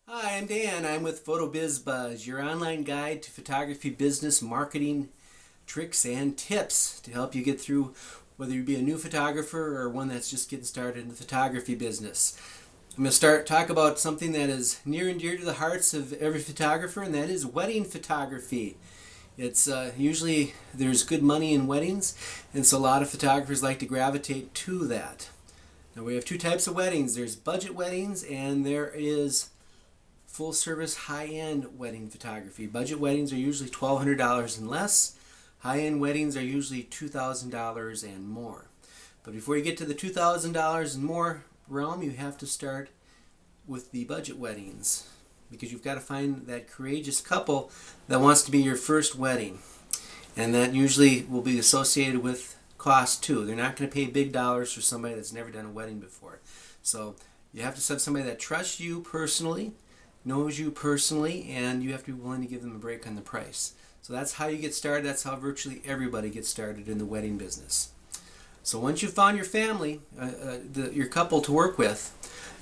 Hi, I'm Dan. I'm with PhotoBiz Buzz, your online guide to photography business marketing tricks and tips to help you get through whether you be a new photographer or one that's just getting started in the photography business. I'm going to talk about something that is near and dear to the hearts of every photographer, and that is wedding photography. It's usually there's good money in weddings, and so a lot of photographers like to gravitate to that. Now we have two types of weddings. There's budget weddings, and there is full service high end wedding photography. Budget weddings are usually $1,200 and less. High end weddings are usually $2,000 and more. But before you get to the $2,000 and more realm, you have to start with the budget weddings because you've got to find that courageous couple that wants to be your first wedding. And that usually will be associated with cost too. They're not going to pay big dollars for somebody that's never done a wedding before. So you have to have somebody that trusts you personally, knows you personally, and you have to be willing to give them a break on the price. So that's how you get started. That's how virtually everybody gets started in the wedding business. So once you've found your family, your couple to work with,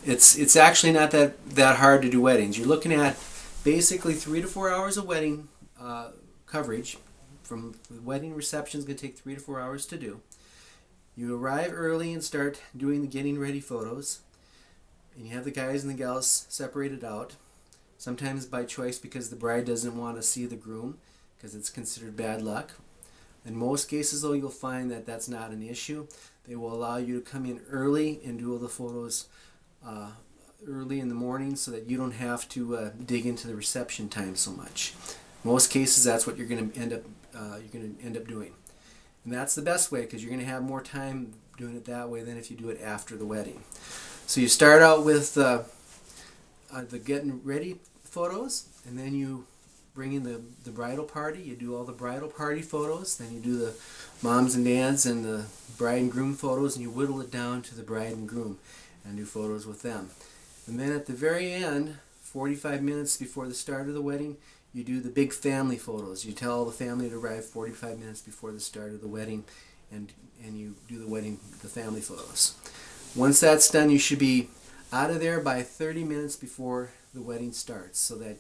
it's actually not that hard to do weddings. You're looking at basically 3 to 4 hours of wedding coverage. From the wedding reception is going to take 3 to 4 hours to do. You arrive early and start doing the getting ready photos, and you have the guys and the gals separated out. Sometimes by choice because the bride doesn't want to see the groom because it's considered bad luck. In most cases though, you'll find that that's not an issue. They will allow you to come in early and do all the photos early in the morning so that you don't have to dig into the reception time so much. In most cases that's what you're going to end up doing. And that's the best way because you're going to have more time doing it that way than if you do it after the wedding. So you start out with the getting ready photos, and then you bring in the bridal party. You do all the bridal party photos, then you do the moms and dads and the bride and groom photos, and you whittle it down to the bride and groom and do photos with them. And then at the very end, 45 minutes before the start of the wedding, you do the big family photos. You tell the family to arrive 45 minutes before the start of the wedding, and you do the family photos. Once that's done, you should be out of there by 30 minutes before the wedding starts so that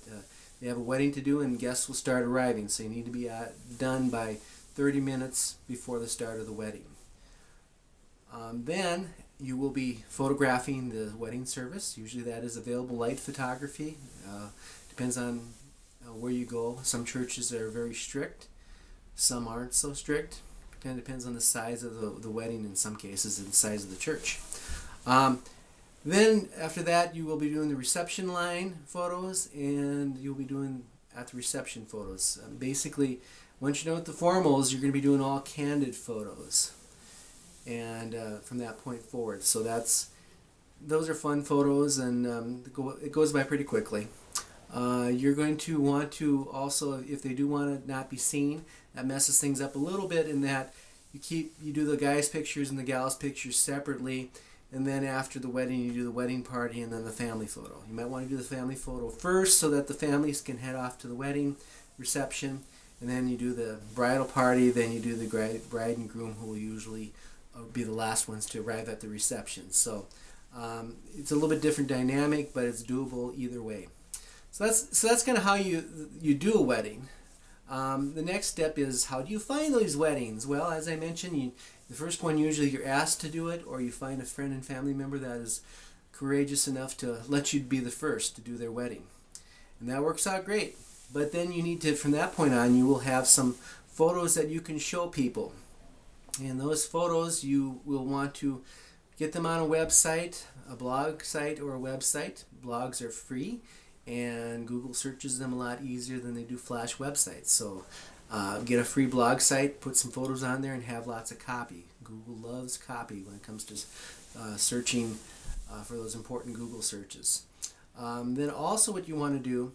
you have a wedding to do and guests will start arriving. So you need to be done by 30 minutes before the start of the wedding. Then you will be photographing the wedding service. Usually that is available light photography. Depends on where you go. Some churches are very strict. Some aren't so strict. Kind of depends on the size of the wedding in some cases and the size of the church. Then after that you will be doing the reception line photos and you'll be doing at the reception photos. Basically, once you're done with the formals, you're going to be doing all candid photos and from that point forward. So those are fun photos and it goes by pretty quickly. You're going to want to also, if they do want to not be seen, that messes things up a little bit in that you do the guys' pictures and the gals' pictures separately, and then after the wedding you do the wedding party and then the family photo. You might want to do the family photo first so that the families can head off to the wedding reception, and then you do the bridal party, then you do the bride and groom, who will usually be the last ones to arrive at the reception. So it's a little bit different dynamic, but it's doable either way. So that's kind of how you do a wedding. The next step is, how do you find those weddings? Well, as I mentioned, the first one usually you're asked to do it, or you find a friend and family member that is courageous enough to let you be the first to do their wedding. And that works out great. But then you need to, from that point on, you will have some photos that you can show people. And those photos you will want to get them on a website, a blog site or a website. Blogs are free, and Google searches them a lot easier than they do Flash websites. So get a free blog site, put some photos on there, and have lots of copy. Google loves copy when it comes to searching for those important Google searches. Then also what you want to do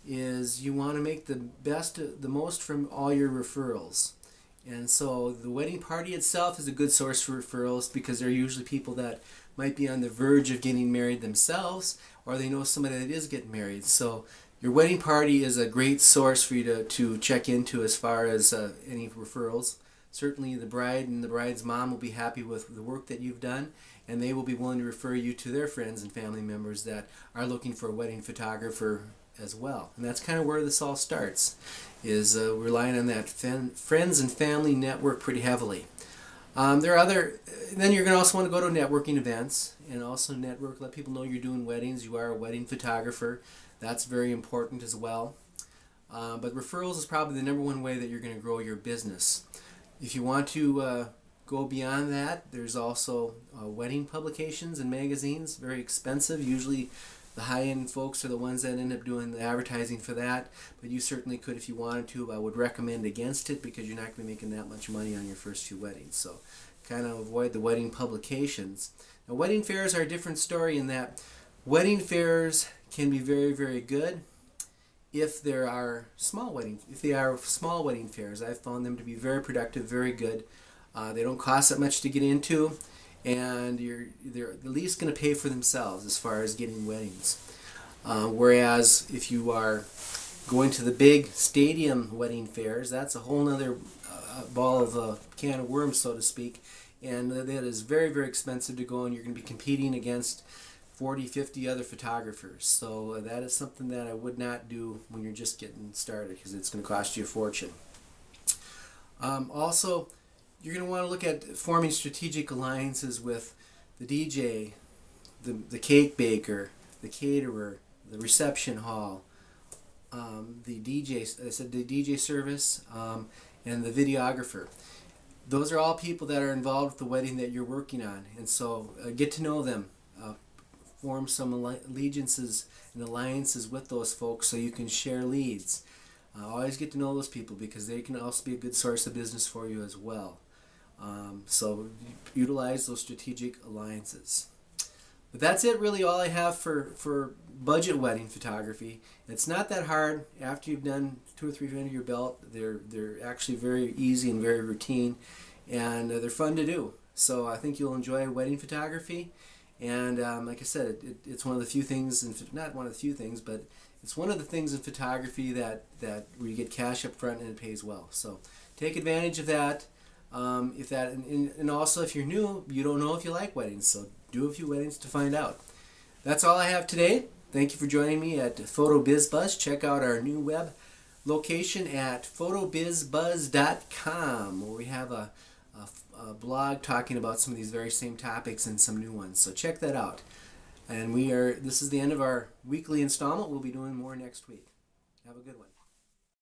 is you want to make the most from all your referrals. And so the wedding party itself is a good source for referrals because they're usually people that might be on the verge of getting married themselves, or they know somebody that is getting married. So your wedding party is a great source for you to check into as far as any referrals. certainly the bride and the bride's mom will be happy with the work that you've done, and they will be willing to refer you to their friends and family members that are looking for a wedding photographer as well. And that's kind of where this all starts, is relying on that friends and family network pretty heavily. There are then you're going to also want to go to networking events and also network, let people know you're doing weddings, you are a wedding photographer. That's very important as well. But referrals is probably the number one way that you're going to grow your business. If you want to go beyond that, there's also wedding publications and magazines, very expensive. Usually the high-end folks are the ones that end up doing the advertising for that, but you certainly could if you wanted to. I would recommend against it because you're not going to be making that much money on your first few weddings. So kind of avoid the wedding publications. Now, wedding fairs are a different story in that wedding fairs can be very, very good if they are small wedding fairs. I've found them to be very productive, very good. They don't cost that much to get into, and they're at least going to pay for themselves as far as getting weddings. Whereas if you are going to the big stadium wedding fairs, that's a whole nother ball of a can of worms, so to speak, and that is very, very expensive to go, and you're going to be competing against 40, 50 other photographers. So that is something that I would not do when you're just getting started, because it's going to cost you a fortune. Also, you're going to want to look at forming strategic alliances with the DJ, the cake baker, the caterer, the reception hall, the DJ service, and the videographer. Those are all people that are involved with the wedding that you're working on, and so get to know them. Form some allegiances and alliances with those folks so you can share leads. Always get to know those people because they can also be a good source of business for you as well. So utilize those strategic alliances. But that's it, really, all I have for budget wedding photography. It's not that hard after you've done 2 or 3 under your belt. They're actually very easy and very routine, and they're fun to do. So I think you'll enjoy wedding photography. And like I said, it's one of the few things, not one of the few things, but it's one of the things in photography that where you get cash up front and it pays well. So take advantage of that. And also if you're new, you don't know if you like weddings, so do a few weddings to find out. That's all I have today. Thank you for joining me at PhotoBizBuzz. Check out our new web location at photobizbuzz.com, where we have a blog talking about some of these very same topics and some new ones. So check that out. And this is the end of our weekly installment. We'll be doing more next week. Have a good one.